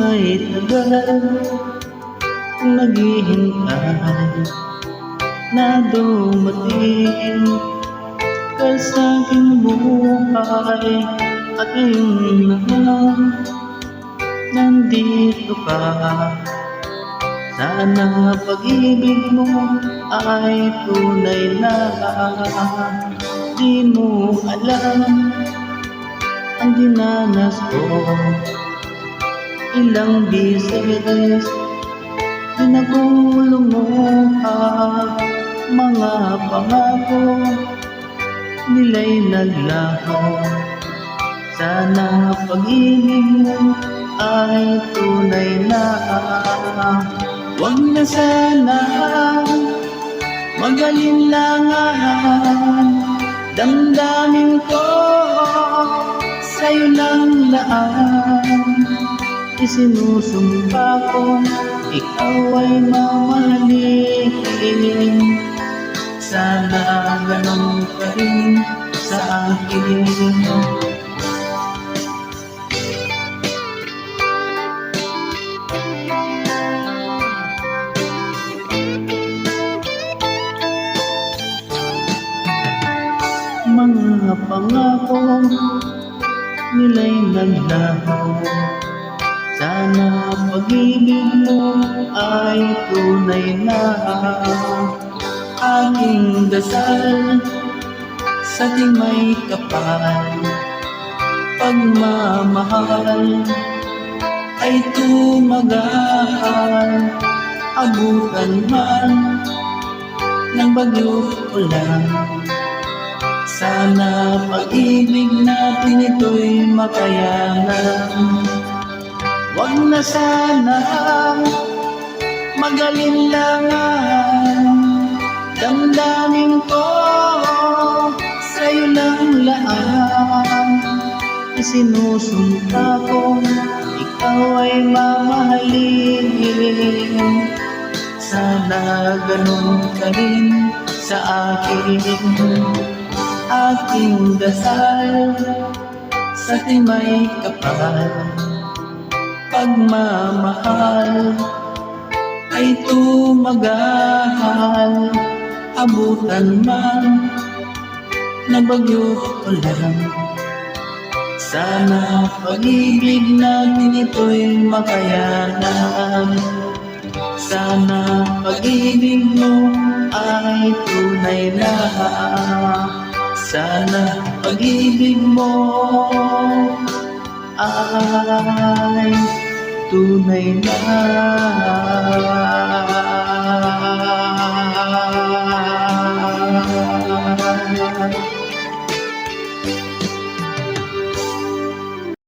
may tagal kong naghihintay na dumating ka sa aking buhay. At ngayon na nandito ka, sana pag-ibig mo ay tunay na. Di mo alam ang dinanas ko, ilang bises pinakulong mo ang mga pangako, nila'y naglaho. Sana pag-ibig mo ay tunay na. Huwag na sana mag-alinlangan, damdamin ko sa'yo lang laan. Isinusumpa kong ikaw ay mamahalin, sana ganun pa rin sa akin. Mga pangako nila'y naglaho, sana pag-ibig mo ay tunay na. Aking dasal sa ating may kapal, pagmamahal ay tumagal. Abutan man ng bagyo ulan, sana pag-ibig natin ito'y makayanan. Huwag na sana mag-alinlangan, damdamin ko sa'yo lang laan. Isinusumpa kong ikaw ay mamahalin, sana ganun ka rin sa akin. Aking dasal sa ating may kapal, pagmamahal ay tumagal. Abutan man ng bagyo ulan, sana pag-ibig natin ito'y makayanan. Sana pag-ibig mo ay tunay na, sana pag-ibig mo ay tunay na.